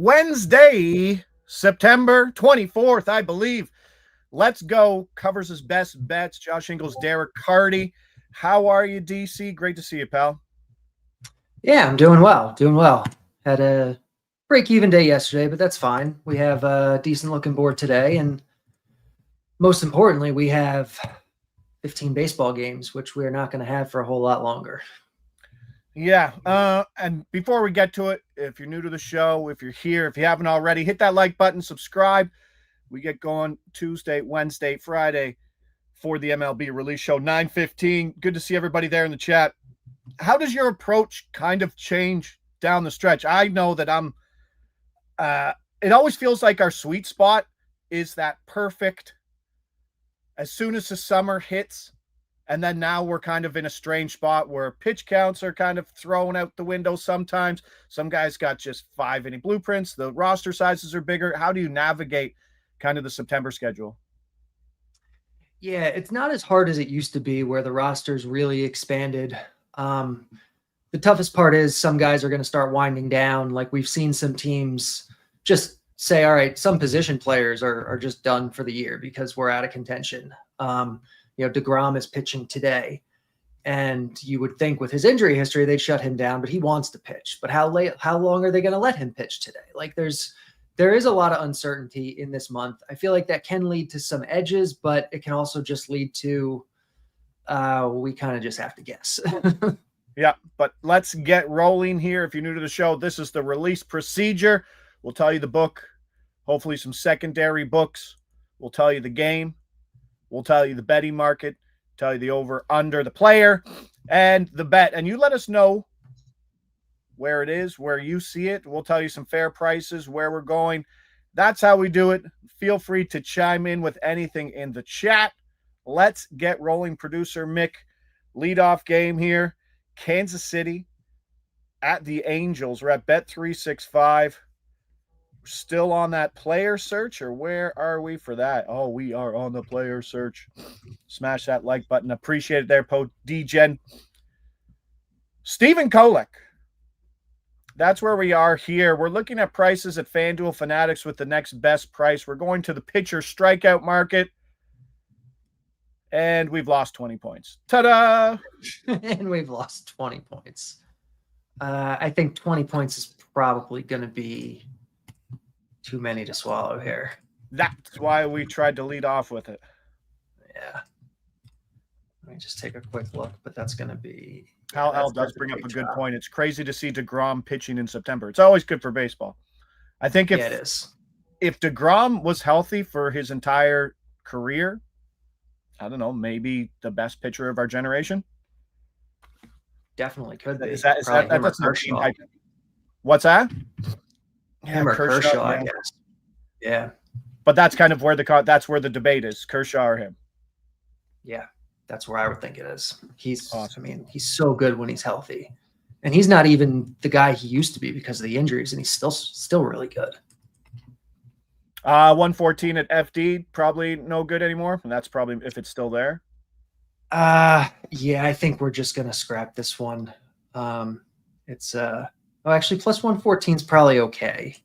Wednesday, September 24th, I believe. Let's go. Covers his best bets. Josh Inglis, Derek Carty. How are you, DC? Great to see you, pal. Yeah, I'm doing well. Doing well. Had a break-even day yesterday, but that's fine. We have a decent-looking board today, and most importantly, we have 15 baseball games, which we're not going to have for a whole lot longer. Yeah, and before we get to it, if you're new to the show, if you're here, if you haven't already, hit that like button, subscribe. We get going Tuesday, Wednesday, Friday for the MLB release show, 9:15. Good to see everybody there in the chat. How does your approach kind of change down the stretch? I know that it always feels like our sweet spot is that perfect, as soon as the summer hits, and then now we're kind of in a strange spot where pitch counts are kind of thrown out the window sometimes. Some guys got just 5-inning blueprints. The roster sizes are bigger. How do you navigate kind of the September schedule? Yeah, it's not as hard as it used to be where the roster's really expanded. The toughest part is some guys are going to start winding down. Like we've seen some teams just say, all right, some position players are just done for the year because we're out of contention. DeGrom is pitching today, and you would think with his injury history, they'd shut him down, but he wants to pitch. But how long are they going to let him pitch today? Like there is a lot of uncertainty in this month. I feel like that can lead to some edges, but it can also just lead to, we kind of just have to guess. Yeah, but let's get rolling here. If you're new to the show, this is the release procedure. We'll tell you the book, hopefully some secondary books. We'll tell you the game. We'll tell you the betting market, tell you the over, under, the player, and the bet. And you let us know where it is, where you see it. We'll tell you some fair prices, where we're going. That's how we do it. Feel free to chime in with anything in the chat. Let's get rolling. Producer Mick, leadoff game here. Kansas City at the Angels. We're at Bet365. We're still on that player search, or where are we for that? Oh, we are on the player search. Smash that like button. Appreciate it there, D-Gen. Stephen Kolek. That's where we are here. We're looking at prices at FanDuel Fanatics with the next best price. We're going to the pitcher strikeout market. And we've lost 20 points. Ta-da! And we've lost 20 points. I think 20 points is probably going to be too many to swallow here. That's why we tried to lead off with it. Yeah. Let me just take a quick look, but that's going to be... Al does bring up a good point. It's crazy to see DeGrom pitching in September. It's always good for baseball. I think it is. If DeGrom was healthy for his entire career, I don't know, maybe the best pitcher of our generation. Definitely could be. That's not what's that? Him or Kershaw, I guess. Yeah. But that's kind of where the debate is, Kershaw or him. Yeah, that's where I would think it is. He's awesome. I mean, he's so good when he's healthy. And he's not even the guy he used to be because of the injuries, and he's still really good. 114 at FD, probably no good anymore. And that's probably if it's still there. Yeah, I think we're just gonna scrap this one. It's actually plus 114 is probably okay.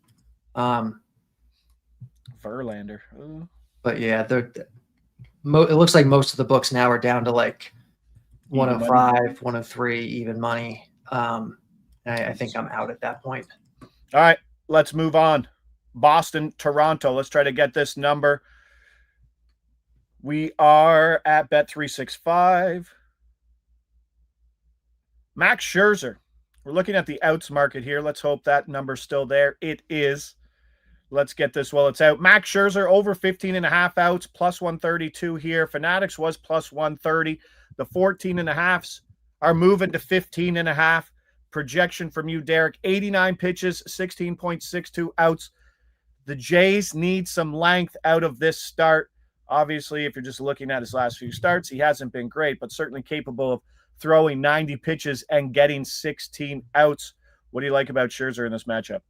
Verlander. But yeah, it looks like most of the books now are down to like 105, 103 even money. I think I'm out at that point. All right, let's move on. Boston, Toronto. Let's try to get this number. We are at Bet365. Max Scherzer. We're looking at the outs market here. Let's hope that number's still there. It is. Let's get this while it's out. Max Scherzer over 15.5 outs, plus 132 here. Fanatics was plus 130. The 14.5s are moving to 15.5. Projection from you, Derek, 89 pitches, 16.62 outs. The Jays need some length out of this start. Obviously, if you're just looking at his last few starts, he hasn't been great, but certainly capable of throwing 90 pitches and getting 16 outs. What do you like about Scherzer in this matchup?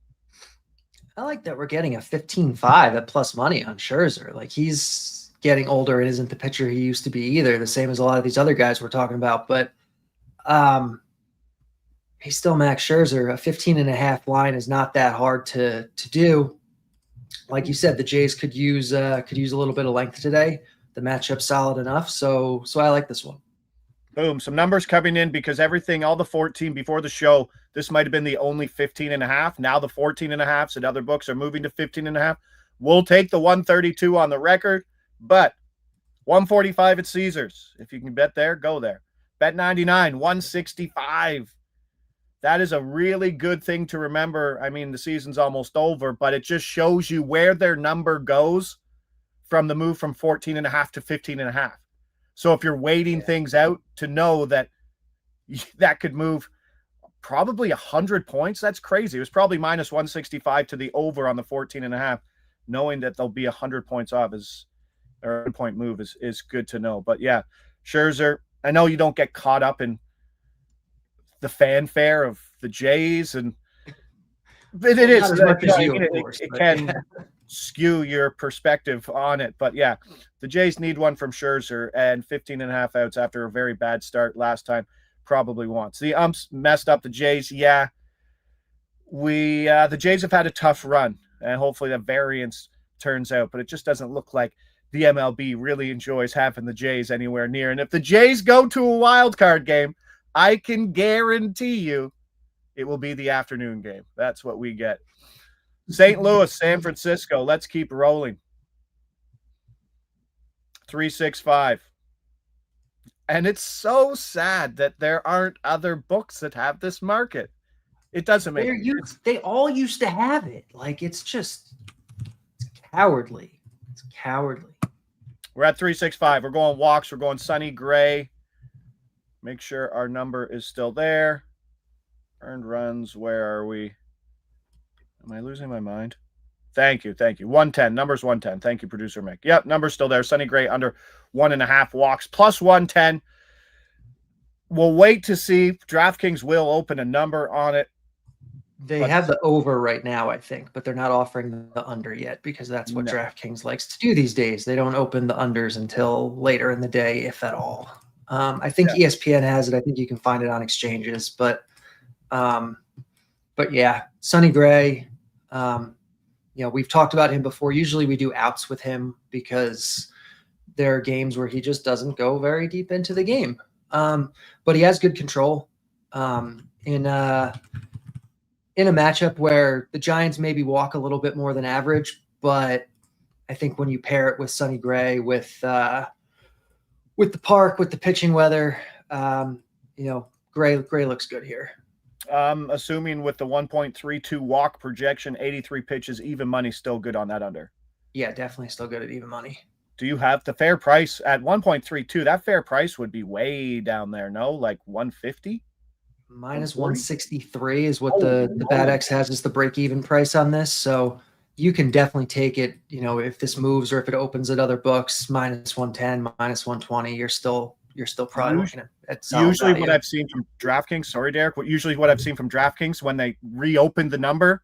I like that we're getting a 15.5 at plus money on Scherzer. Like, he's getting older and isn't the pitcher he used to be either, the same as a lot of these other guys we're talking about. But he's still Max Scherzer. A 15.5 line is not that hard to do. Like you said, the Jays could use a little bit of length today. The matchup's solid enough, so I like this one. Boom. Some numbers coming in because everything, all the 14 before the show, this might have been the only 15.5. Now the 14.5s and other books are moving to 15.5. We'll take the 132 on the record, but 145 at Caesars. If you can bet there, go there. Bet 99, 165. That is a really good thing to remember. I mean, the season's almost over, but it just shows you where their number goes from the move from 14.5 to 15.5. So if you're waiting things out to know that that could move probably 100 points, that's crazy. It was probably minus 165 to the over on the 14.5. Knowing that they'll be 100 points off or a point move is good to know. But yeah, Scherzer, I know you don't get caught up in the fanfare of the Jays, and it is. It can skew your perspective on it. But yeah, the Jays need one from Scherzer, and 15.5 outs after a very bad start last time probably wants. The umps messed up the Jays. Yeah, the Jays have had a tough run, and hopefully the variance turns out, but it just doesn't look like the MLB really enjoys having the Jays anywhere near. And if the Jays go to a wild card game, I can guarantee you it will be the afternoon game. That's what we get. St. Louis, San Francisco. Let's keep rolling. 365. And it's so sad that there aren't other books that have this market. It doesn't make sense. They all used to have it. Like, it's cowardly. It's cowardly. We're at 365. We're going walks. We're going Sonny Gray. Make sure our number is still there. Earned runs. Where are we? Am I losing my mind? Thank you. 110. Number's 110. Thank you, producer Mick. Yep, number's still there. Sonny Gray under 1.5 walks plus 110. We'll wait to see. DraftKings will open a number on it. They have the over right now, I think, but they're not offering the under yet because that's what DraftKings likes to do these days. They don't open the unders until later in the day, if at all. I think ESPN has it. I think you can find it on exchanges, but yeah, Sonny Gray, we've talked about him before. Usually we do outs with him because there are games where he just doesn't go very deep into the game. But he has good control in a matchup where the Giants maybe walk a little bit more than average, but I think when you pair it with Sonny Gray, with the park, with the pitching weather, Gray looks good here. Assuming with the 1.32 walk projection, 83 pitches, even money, still good on that under. Yeah, definitely still good at even money. Do you have the fair price at 1.32? That fair price would be way down there, no? Like 150? Minus 163 is what the BATX has as the break-even price on this. So you can definitely take it, if this moves or if it opens at other books, minus 110, minus 120, you're still probably looking at usually value. What I've seen from DraftKings, sorry, Derek, what I've seen from DraftKings when they reopen the number,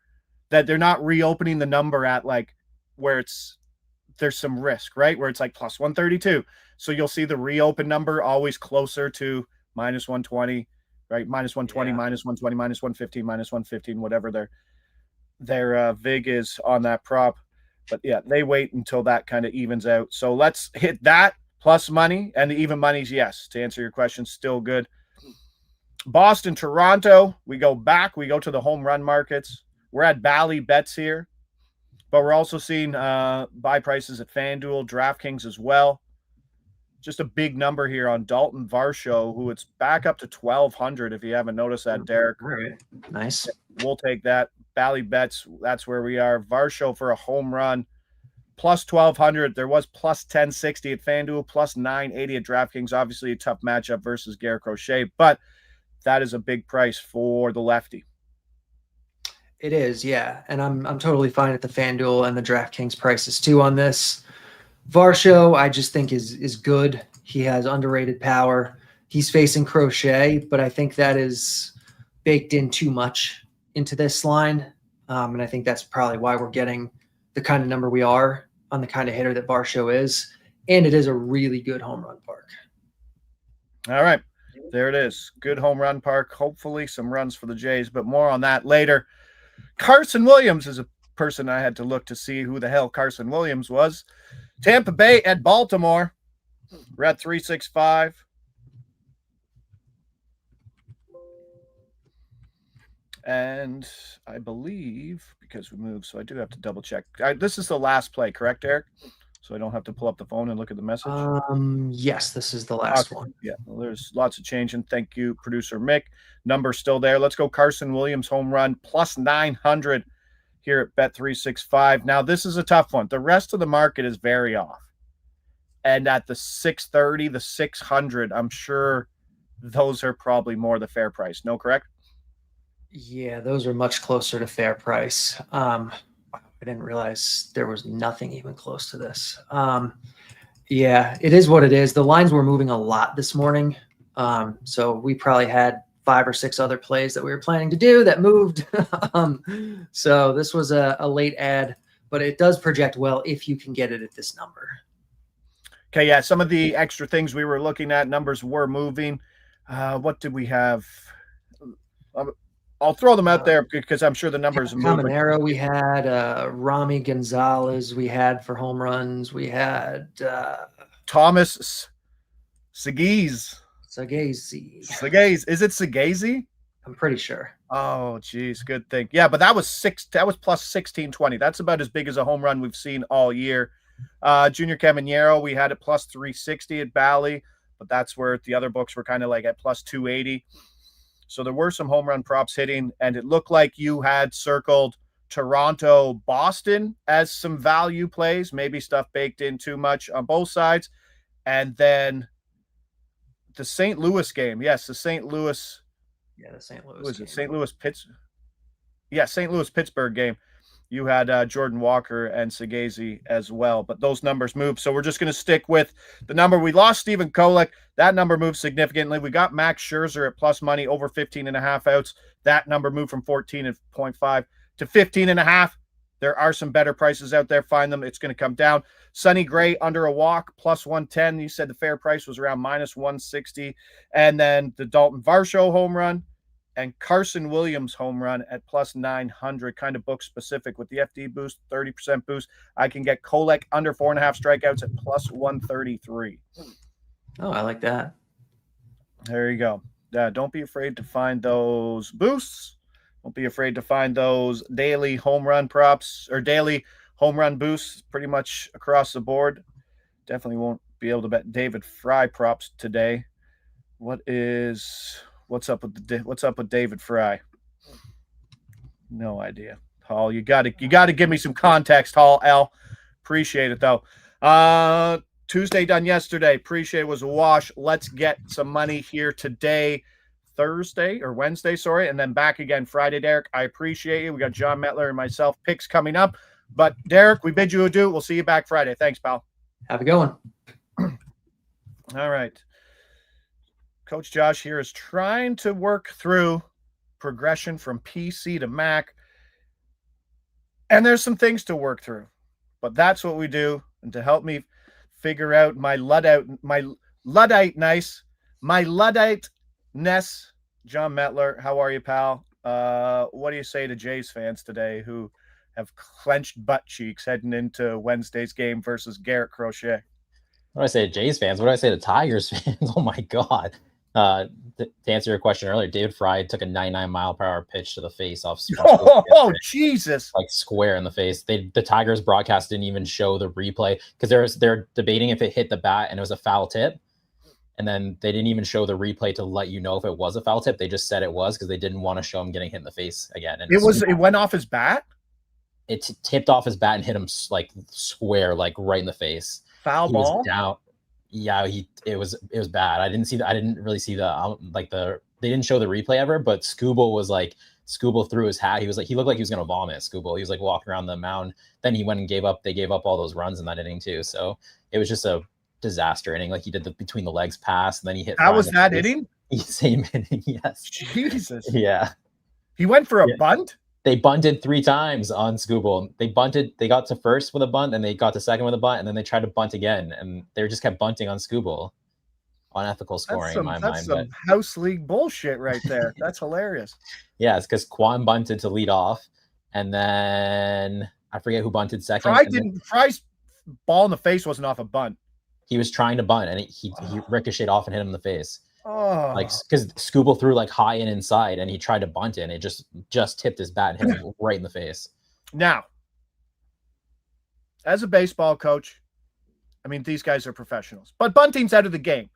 that they're not reopening the number at like where there's some risk, right? Where it's like plus 132. So you'll see the reopen number always closer to minus 120, right? Minus 120, minus 120, minus 115, minus 115, whatever their VIG is on that prop. But yeah, they wait until that kind of evens out. So let's hit that plus money, and the even money's yes. To answer your question, still good. Boston, Toronto, we go to the home run markets. We're at Bally Bets here, but we're also seeing buy prices at FanDuel, DraftKings as well. Just a big number here on Dalton Varsho, who it's back up to 1,200 if you haven't noticed that, Derek. All right. Nice. We'll take that. Bally Bets, that's where we are. Varsho for a home run, plus 1,200. There was plus 1,060 at FanDuel, plus 980 at DraftKings. Obviously a tough matchup versus Garrett Crochet, but that is a big price for the lefty. It is, yeah. And I'm totally fine at the FanDuel and the DraftKings prices too on this. Varsho, I just think is good. He has underrated power. He's facing Crochet, but I think that is baked in too much into this line. And I think that's probably why we're getting the kind of number we are on the kind of hitter that Varsho is. And it is a really good home run park. All right. There it is. Good home run park. Hopefully some runs for the Jays, but more on that later. Carson Williams is a person I had to look to see who the hell Carson Williams was. Tampa Bay at Baltimore. We're at 365. And I believe, because we moved, so I do have to double check. This is the last play, correct, Eric? So I don't have to pull up the phone and look at the message. Yes, this is the last one. Yeah, well, there's lots of change, and thank you, producer Mick. Number still there. Let's go Carson Williams home run plus 900 here at Bet365. Now this is a tough one. The rest of the market is very off, and at the 630, the 600, I'm sure those are probably more the fair price. No, correct? Yeah, those are much closer to fair price. I didn't realize there was nothing even close to this. Yeah, it is what it is. The lines were moving a lot this morning. So we probably had 5 or 6 other plays that we were planning to do that moved. So this was a late ad, but it does project well if you can get it at this number. Okay, yeah, some of the extra things we were looking at, numbers were moving. What did we have? I'll throw them out there because I'm sure the numbers are moving. Caminero, we had Rami Gonzalez, we had for home runs, we had Thomas Sagese. Sagese. Is it Sagese? I'm pretty sure. Oh, geez, good thing. Yeah, but that was plus 1620. That's about as big as a home run we've seen all year. Junior Caminero, we had it plus 360 at Bally, but that's where the other books were kind of like at plus 280. So there were some home run props hitting, and it looked like you had circled Toronto, Boston as some value plays, maybe stuff baked in too much on both sides. And then the St. Louis game. Yes, the St. Louis. Yeah, the St. Louis. Was it St. Louis Pittsburgh? Yeah, St. Louis Pittsburgh game. You had Jordan Walker and Sagese as well, but those numbers moved. So we're just going to stick with the number. We lost Stephen Kolek. That number moved significantly. We got Max Scherzer at plus money over 15.5 outs. That number moved from 14.5 to 15.5. There are some better prices out there. Find them. It's going to come down. Sonny Gray under a walk, plus 110. You said the fair price was around minus 160. And then the Dalton Varsho home run and Carson Williams home run at plus 900, kind of book specific with the FD boost, 30% boost. I can get Kolek under 4.5 strikeouts at plus 133. Oh, I like that. There you go. Don't be afraid to find those boosts. Don't be afraid to find those daily home run props or daily home run boosts pretty much across the board. Definitely won't be able to bet David Fry props today. What's up with David Fry? No idea. Hall, you got to give me some context, Hall L. Appreciate it though. Tuesday done yesterday. Appreciate it was a wash. Let's get some money here today, Wednesday, and then back again Friday, Derek. I appreciate you. We got Jon Metler and myself picks coming up. But Derek, we bid you adieu. We'll see you back Friday. Thanks, pal. Have a good one. All right. Coach Josh here is trying to work through progression from PC to Mac. And there's some things to work through. But that's what we do. And to help me figure out my Luddite-ness, Jon Metler, how are you, pal? What do you say to Jays fans today who have clenched butt cheeks heading into Wednesday's game versus Garrett Crochet? What do I say to Jays fans? What do I say to Tigers fans? Oh, my God. To answer your question earlier, David Fry took a 99-mile-per-hour pitch to the face off. Oh, Jesus. Like square in the face. The Tigers broadcast didn't even show the replay because they're debating if it hit the bat and it was a foul tip. And then they didn't even show the replay to let you know if it was a foul tip. They just said it was because they didn't want to show him getting hit in the face again. And it went off his bat? It tipped off his bat and hit him like square, like right in the face. Foul He ball? was down. Yeah, it was bad. I didn't really see they didn't show the replay ever, but Scooble threw his hat. He looked like he was gonna vomit. Scooble. He was like walking around the mound. Then he went and gave up. They gave up all those runs in that inning too. So it was just a disaster inning. Like he did the between the legs pass, and then he hit. That was that inning? Same inning, yes. Jesus. Yeah. He went for a bunt? They bunted 3 times on Scooble. They got to first with a bunt, and they got to second with a bunt, and then they tried to bunt again, and they just kept bunting on Scooble. unethical scoring in my That's mind. But some house league bullshit right there. That's hilarious. yeah, it's because Quan bunted to lead off, and then I forget who bunted second. Fry's ball in the face wasn't off a bunt. He was trying to bunt, and he ricocheted off and hit him in the face. Oh, Like, because Skubal threw like high and inside, and he tried to bunt it, and it just tipped his bat and hit him right in the face. Now, as a baseball coach, I mean, these guys are professionals, but bunting's out of the game.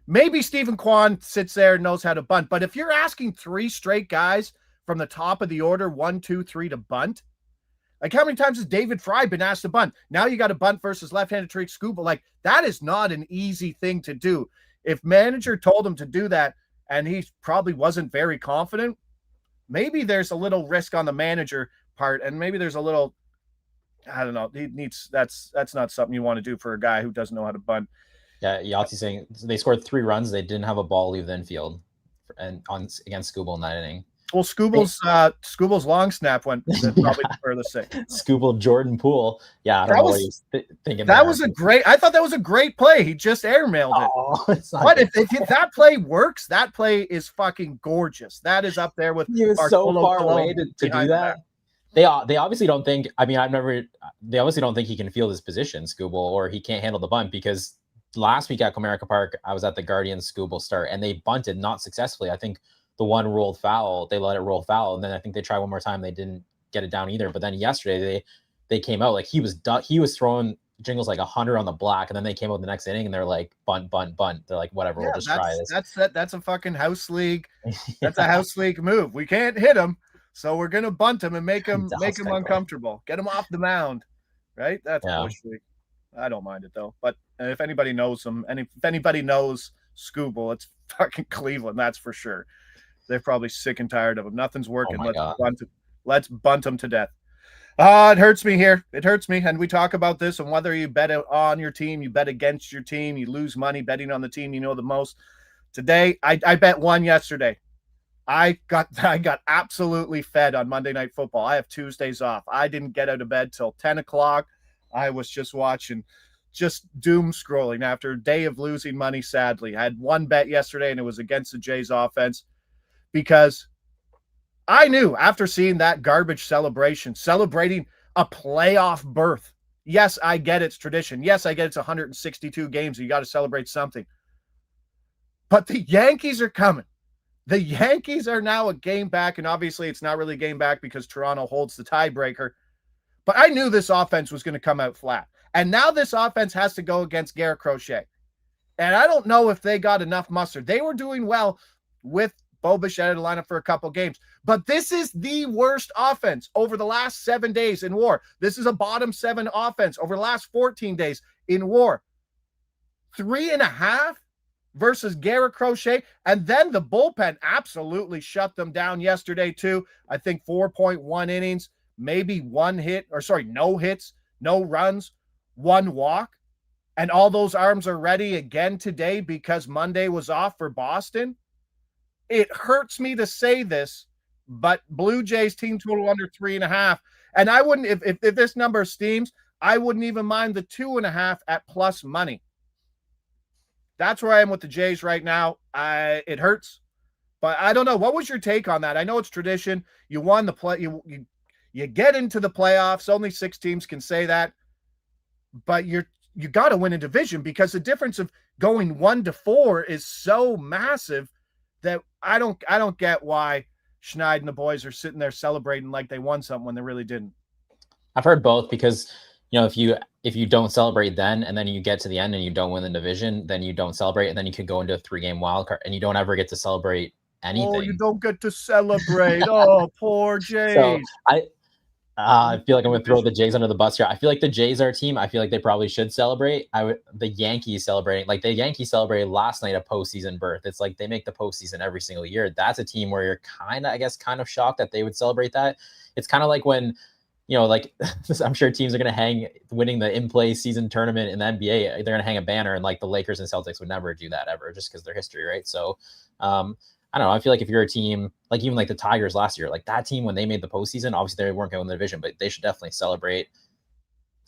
Maybe Stephen Kwan sits there and knows how to bunt, but if you're asking 3 straight guys from the top of the order, 1, 2, 3 to bunt, like how many times has David Fry been asked to bunt? Now you got to bunt versus left-handed Tariq Skubal. Like, that is not an easy thing to do. If manager told him to do that and he probably wasn't very confident, maybe there's a little risk on the manager part, and maybe there's a little, I don't know, that's not something you want to do for a guy who doesn't know how to bunt. Yeah, Yahtzee saying they scored 3 runs. They didn't have a ball leave the infield against Skubal in that inning. Well, Skubal's long snap went probably the furthest thing. Skubal, Jordan Poole. Yeah, I don't know what he's thinking. I thought that was a great play. He just airmailed it. But if that play works, that play is fucking gorgeous. That is up there with. He was so far away to do that. They obviously don't think. I mean, they obviously don't think he can field his position, Skubal, or he can't handle the bunt, because last week at Comerica Park, I was at the Guardians Skubal start, and they bunted not successfully. I think the one rolled foul. They let it roll foul, and then I think they tried one more time. They didn't get it down either. But then yesterday they came out like he was throwing jingles like 100 on the black, and then they came out the next inning and they're like bunt. They're like, whatever, we'll just try this. That's a fucking house league. That's a house league move. We can't hit him, so we're gonna bunt him and make him uncomfortable. Get him off the mound, right? That's bush league. I don't mind it though. But if anybody knows him, and if anybody knows Skubal, it's fucking Cleveland. That's for sure. They're probably sick and tired of him. Nothing's working. Let's bunt him to death. It hurts me here. It hurts me. And we talk about this, and whether you bet on your team, you bet against your team, you lose money betting on the team you know the most. Today, I bet one yesterday. I got absolutely fed on Monday Night Football. I have Tuesdays off. I didn't get out of bed till 10 o'clock. I was just watching, just doom scrolling after a day of losing money, sadly. I had one bet yesterday, and it was against the Jays offense, because I knew after seeing that garbage celebration, celebrating a playoff berth. Yes, I get it's tradition. Yes, I get it's 162 games. You got to celebrate something. But the Yankees are coming. The Yankees are now a game back, and obviously it's not really a game back because Toronto holds the tiebreaker. But I knew this offense was going to come out flat. And now this offense has to go against Garrett Crochet. And I don't know if they got enough mustard. They were doing well with Bo Bichette out of the lineup for a couple games. But this is the worst offense over the last 7 days in WAR. This is a bottom 7 offense over the last 14 days in WAR. 3.5 versus Garrett Crochet. And then the bullpen absolutely shut them down yesterday too. I think 4.1 innings, maybe no hits, no runs, 1 walk. And all those arms are ready again today because Monday was off for Boston. It hurts me to say this, but Blue Jays team total under 3.5. And I wouldn't, if this number steams, I wouldn't even mind the 2.5 at plus money. That's where I am with the Jays right now. It hurts, but I don't know. What was your take on that? I know it's tradition. You won the play. You get into the playoffs. Only 6 teams can say that, but you got to win a division, because the difference of going 1-4 is so massive that I don't get why Schneid and the boys are sitting there celebrating like they won something when they really didn't. I've heard both, because if you don't celebrate then, and then you get to the end and you don't win the division, then you don't celebrate, and then you could go into a 3-game wild card and you don't ever get to celebrate anything. Oh, you don't get to celebrate. Oh, poor Jays. So I feel like I'm going to throw the Jays under the bus here. I feel like the Jays are a team. I feel like they probably should celebrate. The Yankees celebrating, like the Yankees celebrated last night a postseason berth. It's like they make the postseason every single year. That's a team where you're kind of shocked that they would celebrate that. It's kind of like when, like I'm sure teams are going to hang winning the in-play season tournament in the NBA. They're going to hang a banner, and like the Lakers and Celtics would never do that ever, just because their history, right? So, I don't know. I feel like if you're a team, like even like the Tigers last year, like that team, when they made the postseason, obviously they weren't going to win the division, but they should definitely celebrate.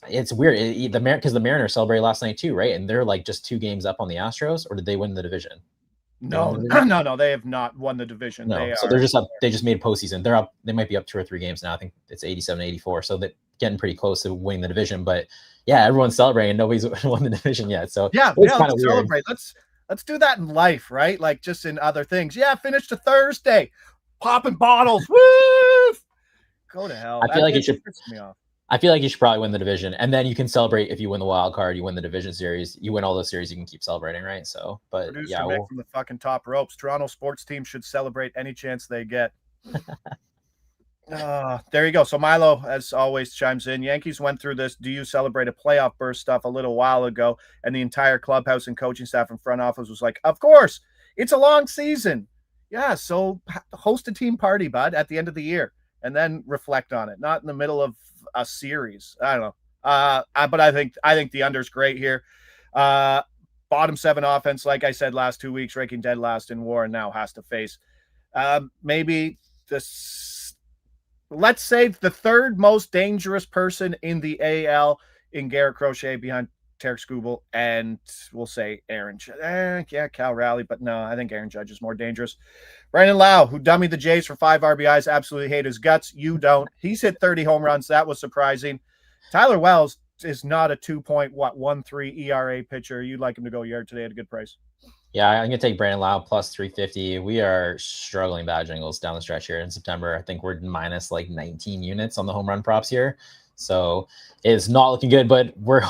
It's weird. Because the Mariners celebrated last night too, right? And they're like just 2 games up on the Astros, or did they win the division? No, no, they have not won the division. No, so they're just up. They just made postseason. They're up. They might be up 2 or 3 games now. I think it's 87, 84. So they're getting pretty close to winning the division. But yeah, everyone's celebrating and nobody's won the division yet. So yeah, it's kind of weird. Celebrate. Let's do that in life, right? Like just in other things. Yeah, finish the Thursday, popping bottles. Woo! Go to hell. I feel like it should piss me off. I feel like you should probably win the division, and then you can celebrate if you win the wild card, you win the division series, you win all those series, you can keep celebrating, right? So, but Producer Mick from the fucking top ropes. Toronto sports team should celebrate any chance they get. There you go. So Milo, as always, chimes in. Yankees went through this "do you celebrate a playoff burst" stuff a little while ago, and the entire clubhouse and coaching staff and front office was like, "Of course, it's a long season. Yeah, so host a team party, bud, at the end of the year, and then reflect on it, not in the middle of a series." I don't know. But I think the under's great here. Bottom 7 offense, like I said last 2 weeks, ranking dead last in WAR, and now has to face maybe let's say the 3rd most dangerous person in the AL in Garrett Crochet behind Tarek Skubal, and we'll say Aaron. Yeah, Cal Raleigh, but no, I think Aaron Judge is more dangerous. Brandon Lowe, who dummied the Jays for 5 RBIs, absolutely hate his guts. You don't. He's hit 30 home runs. That was surprising. Tyler Wells is not a 2.13 ERA pitcher. You'd like him to go yard today at a good price. Yeah, I'm going to take Brandon Lowe plus 350. We are struggling bad jingles down the stretch here in September. I think we're minus like 19 units on the home run props here. So it's not looking good, but we're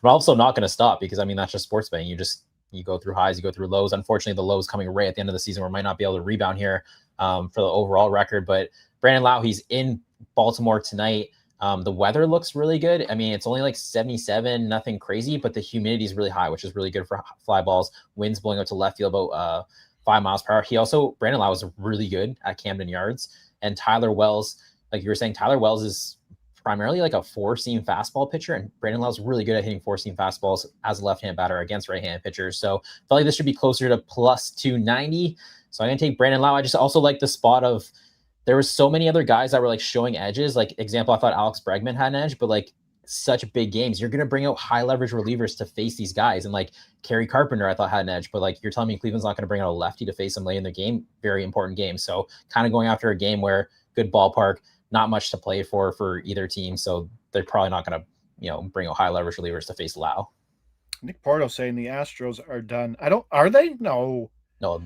also not going to stop because, I mean, that's just sports betting. You go through highs, you go through lows. Unfortunately, the lows coming right at the end of the season. We might not be able to rebound here for the overall record. But Brandon Lowe, he's in Baltimore tonight. The weather looks really good. I mean, it's only like 77, nothing crazy, but the humidity is really high, which is really good for fly balls. Winds blowing out to left field about 5 miles per hour. Brandon Lowe is really good at Camden Yards. And Tyler Wells, like you were saying, Tyler Wells is primarily like a 4-seam fastball pitcher, and Brandon Lowe's really good at hitting 4-seam fastballs as a left-hand batter against right-handed pitchers. So I feel like this should be closer to plus 290. So I'm going to take Brandon Lowe. I just also like the spot of there was so many other guys that were like showing edges. Like example, I thought Alex Bregman had an edge, but like such big games, you're going to bring out high leverage relievers to face these guys. And like Kerry Carpenter, I thought had an edge, but like you're telling me Cleveland's not going to bring out a lefty to face him late in the game. Very important game. So kind of going after a game where good ballpark, not much to play for either team. So they're probably not going to, bring out high leverage relievers to face Lowe. Nick Porto saying the Astros are done. Are they? No,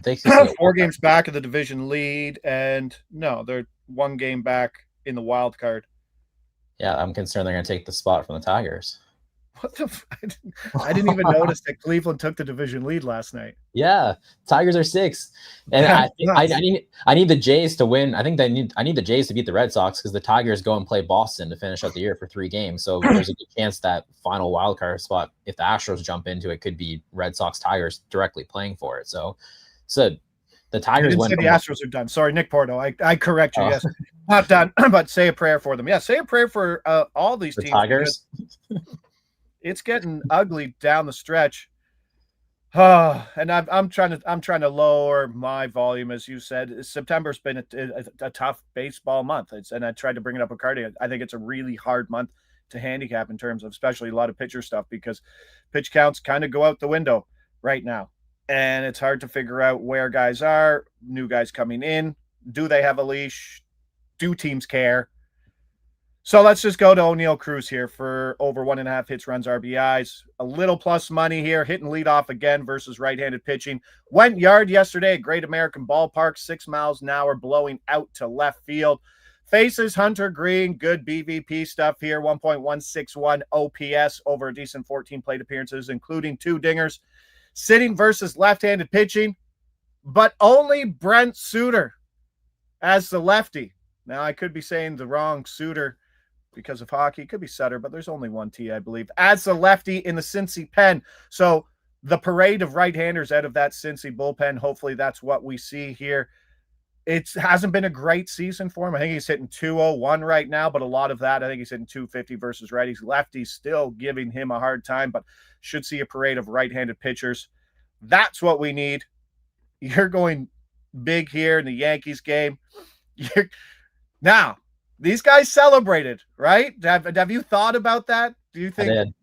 they 4 games back of the division lead, and no, they're 1 game back in the wild card. Yeah, I'm concerned they're going to take the spot from the Tigers. What the? I didn't even notice that Cleveland took the division lead last night. Yeah, Tigers are 6, and I need the Jays to win. I need the Jays to beat the Red Sox because the Tigers go and play Boston to finish out the year for 3 games. So there's a good chance that final wild card spot, if the Astros jump into it, could be Red Sox Tigers directly playing for it. So the Tigers win. The Astros are done. Sorry, Nick Porto. I correct you. Yes, not done, but say a prayer for them. Yeah, say a prayer for all these teams. Tigers. It's getting ugly down the stretch. And I'm trying to lower my volume, as you said. September's been a tough baseball month. And I tried to bring it up with Carty. I think it's a really hard month to handicap in terms of especially a lot of pitcher stuff because pitch counts kind of go out the window right now. And it's hard to figure out where guys are, new guys coming in. Do they have a leash? Do teams care? So let's just go to O'Neal Cruz here for over 1.5 hits, runs, RBIs. A little plus money here, hitting leadoff again versus right-handed pitching. Went yard yesterday at Great American Ballpark, 6 miles an hour, blowing out to left field. Faces Hunter Green, good BVP stuff here, 1.161 OPS over a decent 14 plate appearances, including 2 dingers. Sitting versus left-handed pitching, but only Brent Suter as the lefty. Now, I could be saying the wrong Suter because of hockey. It could be Sutter, but there's only 1 T, I believe, as the lefty in the Cincy pen. So the parade of right-handers out of that Cincy bullpen, hopefully that's what we see here. It hasn't been a great season for him. I think he's hitting 201 right now, but a lot of that, I think he's hitting 250 versus righties. Lefties still giving him a hard time, but should see a parade of right-handed pitchers. That's what we need. You're going big here in the Yankees game. Now, these guys celebrated, right? Have you thought about that? Do you I think? did.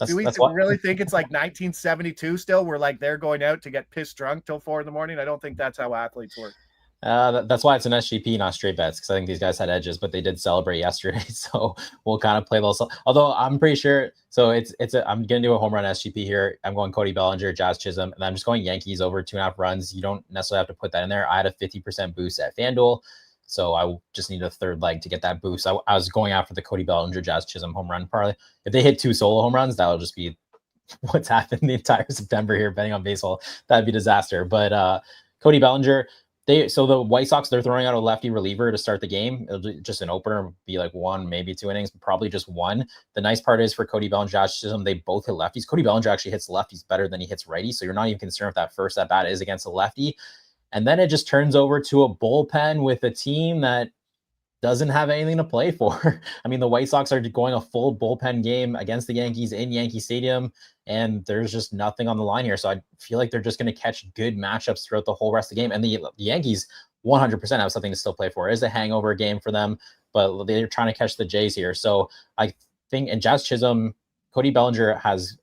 Do we That's what. really think it's like 1972 still? We're like they're going out to get pissed drunk till 4 a.m. I don't think that's how athletes work. That's why it's an SGP, not straight bets, because I think these guys had edges, but they did celebrate yesterday, so we'll kind of play those. Although I'm pretty sure, so I'm gonna do a home run SGP here. I'm going Cody Bellinger, Jazz Chisholm, and I'm just going Yankees over 2.5 runs. You don't necessarily have to put that in there. I had a 50% boost at FanDuel, so I just need a third leg to get that boost. I was going after the Cody Bellinger, Jazz Chisholm home run parlay. If they hit 2 solo home runs, that'll just be what's happened the entire September here betting on baseball. That'd be disaster. But Cody Bellinger. So the White Sox, they're throwing out a lefty reliever to start the game. It'll be just an opener, be like 1, maybe 2 innings, probably just 1. The nice part is for Cody Bellinger, Josh Chisholm, they both hit lefties. Cody Bellinger actually hits lefties better than he hits righties, so you're not even concerned if that first at bat is against a lefty. And then it just turns over to a bullpen with a team that doesn't have anything to play for. I mean, the White Sox are going a full bullpen game against the Yankees in Yankee Stadium, and there's just nothing on the line here. So I feel like they're just going to catch good matchups throughout the whole rest of the game. And the Yankees 100% have something to still play for. It is a hangover game for them, but they're trying to catch the Jays here. So I think, and Jazz Chisholm, Cody Bellinger has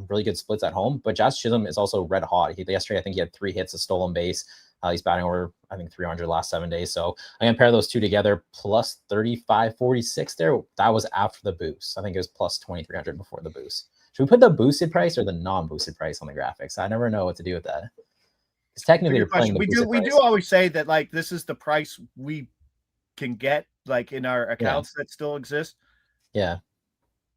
really good splits at home, but Jazz Chisholm is also red hot. Yesterday, I think he had 3 hits, a stolen base. He's batting over, I think, 300 last 7 days. So I compare those two together, plus 35.46 there. That was after the boost. I think it was plus 2,300 before the boost. Should we put the boosted price or the non-boosted price on the graphics? I never know what to do with that. Because technically you're playing the boosted price. We do always say that, like, this is the price we can get, like, in our accounts that still exist. Yeah.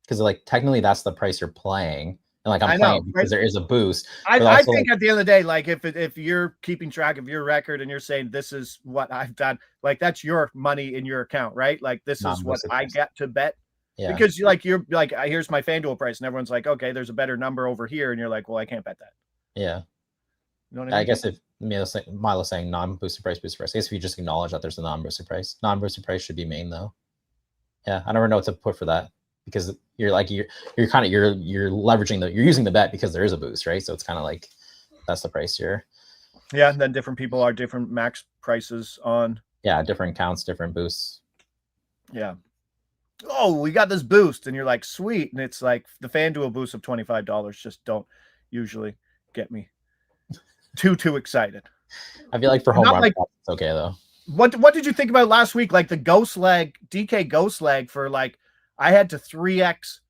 Because, like, technically that's the price you're playing. And like I'm playing because there is a boost. I think at the end of the day, like if you're keeping track of your record and you're saying this is what I've done, like that's your money in your account, right? Like this is what I get to bet. Yeah. Because you're like, here's my FanDuel price, and everyone's like, okay, there's a better number over here, and you're like, well, I can't bet that. Yeah. You know what I mean? I guess if Milo's saying non-boosted price, boosted price. I guess if you just acknowledge that there's a non-boosted price. Non-boosted price should be main though. Yeah, I never know what to put for that. Because you're leveraging you're using the bet because there is a boost, right? So it's kind of like that's the price here. Yeah, and then different people are different max prices on. Yeah, different counts, different boosts. Yeah. Oh, we got this boost, and you're like, sweet, and it's like the FanDuel boost of $25 just don't usually get me too excited. I feel like for home run, it's okay though. What did you think about last week? Like the ghost leg, DK ghost leg for like. I had to 3x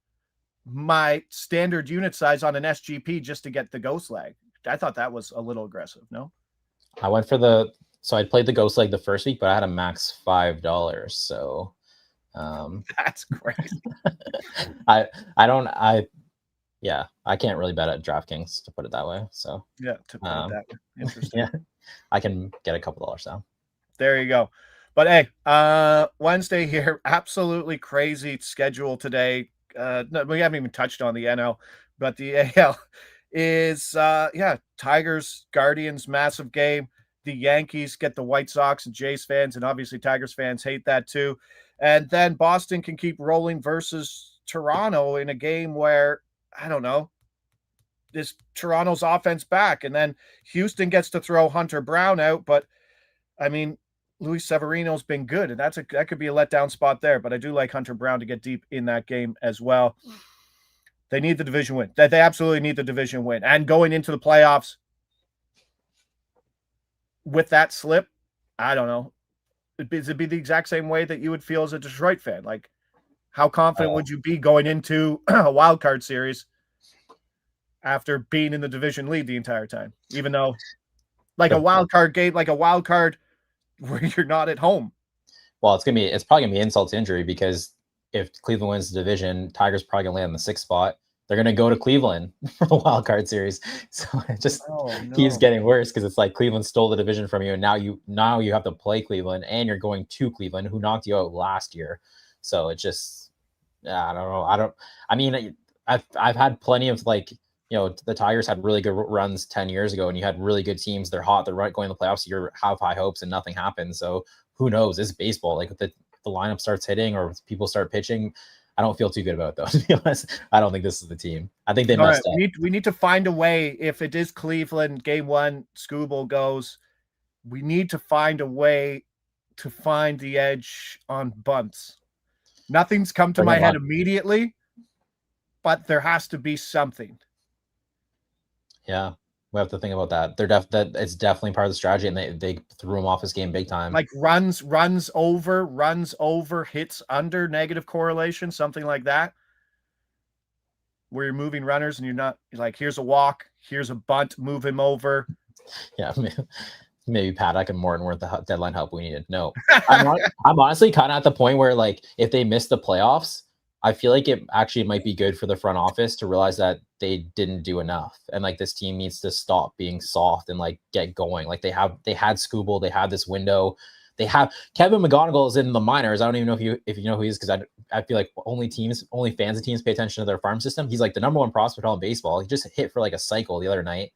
my standard unit size on an SGP just to get the ghost leg. I thought that was a little aggressive. No, I went for so I played the ghost leg the first week, but I had a max $5. So that's crazy. I can't really bet at DraftKings, to put it that way. So yeah, to put it that way. Interesting. Yeah, I can get a couple dollars down. There you go. But hey, Wednesday here, absolutely crazy schedule today. No, we haven't even touched on the NL, but the AL is Tigers, Guardians, massive game. The Yankees get the White Sox and Jays fans, and obviously Tigers fans hate that too. And then Boston can keep rolling versus Toronto in a game where, I don't know, this Toronto's offense back. And then Houston gets to throw Hunter Brown out, but I mean, Luis Severino's been good, and that could be a letdown spot there. But I do like Hunter Brown to get deep in that game as well. They need the division win. They absolutely need the division win. And going into the playoffs with that slip, I don't know. It'd be the exact same way that you would feel as a Detroit fan. Like, how confident would you be going into a wild card series after being in the division lead the entire time? Even though, like a wild card game, like a wild card where you're not at home. Well, it's probably gonna be insult to injury, because if Cleveland wins the division, Tigers probably gonna land in the 6th spot. They're gonna go to Cleveland for the wild card series. So it just keeps getting worse, because it's like Cleveland stole the division from you, and now you have to play Cleveland, and you're going to Cleveland, who knocked you out last year. So it just, I don't know. I mean, I've had plenty of, like, you know, the Tigers had really good runs 10 years ago, and you had really good teams. They're hot. They're going to the playoffs. You have high hopes, and nothing happens. So who knows? It's baseball. Like, if the lineup starts hitting or people start pitching, I don't feel too good about it, though, to be honest. I don't think this is the team. I think they messed up. We need to find a way. If it is Cleveland, game 1, Scooble goes, we need to find a way to find the edge on bunts. Nothing's come to my head immediately, but there has to be something. Yeah, we have to think about that. That it's definitely part of the strategy, and they threw him off his game big time. Like runs over, hits under, negative correlation, something like that. Where you're moving runners and you're like, here's a walk, here's a bunt, move him over. Yeah, maybe Paddock and Morton weren't the deadline help we needed. No, I'm honestly kind of at the point where, like, if they miss the playoffs, I feel like it actually might be good for the front office to realize that they didn't do enough, and like this team needs to stop being soft and like get going. Like they had Skubal, they had this window. They have Kevin McGonigal is in the minors. I don't even know if you know who he is, because I feel like only fans of teams pay attention to their farm system. He's like the number one prospect in baseball. He just hit for like a cycle the other night,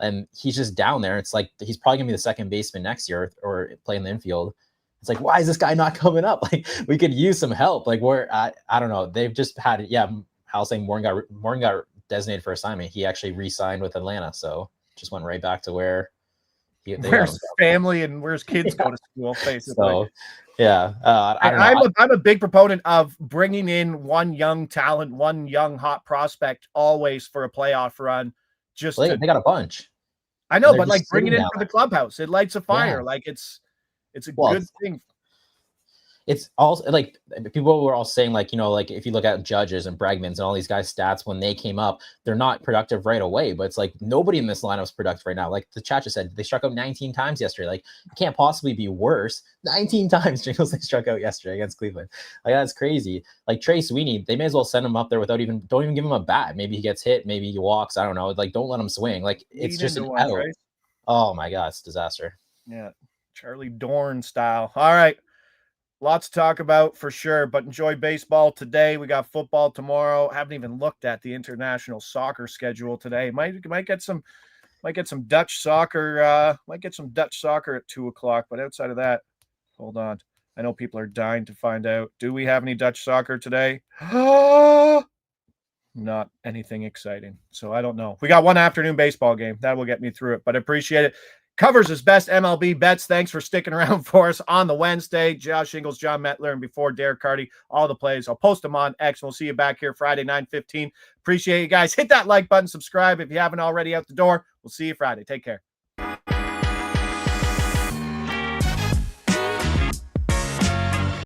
and he's just down there. It's like he's probably gonna be the second baseman next year or play in the infield. It's like, why is this guy not coming up? Like, we could use some help. Like, I don't know. They've just had, Hal saying Morton got designated for assignment. He actually re-signed with Atlanta, so just went right back to where where's family and where's kids go to school, basically. So, yeah, I don't know. I'm a big proponent of bringing in one young talent, one young hot prospect, always for a playoff run. Just they got a bunch. I know, but like bring it in for the clubhouse. It lights a fire. Yeah. Like it's a good thing. It's also like people were all saying, like, like if you look at Judges and Bregmans and all these guys' stats when they came up, they're not productive right away. But it's like nobody in this lineup is productive right now. Like the chat just said, they struck out 19 times yesterday. Like it can't possibly be worse. 19 times Jingles they struck out yesterday against Cleveland. Like that's crazy. Like Trey Sweeney, they may as well send him up there don't even give him a bat. Maybe he gets hit, maybe he walks. I don't know. Like don't let him swing. Like it's just an out. Right? Oh my God, it's a disaster. Yeah, Charlie Dorn style. All right. Lots to talk about for sure, but enjoy baseball today. We got football tomorrow. Haven't even looked at the international soccer schedule today. Might get some Dutch soccer. Might get some Dutch soccer at 2:00. But outside of that, hold on. I know people are dying to find out. Do we have any Dutch soccer today? Not anything exciting. So I don't know. We got one afternoon baseball game. That will get me through it, but I appreciate it. Covers his best MLB bets. Thanks for sticking around for us on the Wednesday. Josh Inglis, Jon Metler, and before Derek Carty, all the plays. I'll post them on X. We'll see you back here Friday, 9:15. Appreciate you guys. Hit that like button, subscribe if you haven't already out the door. We'll see you Friday. Take care.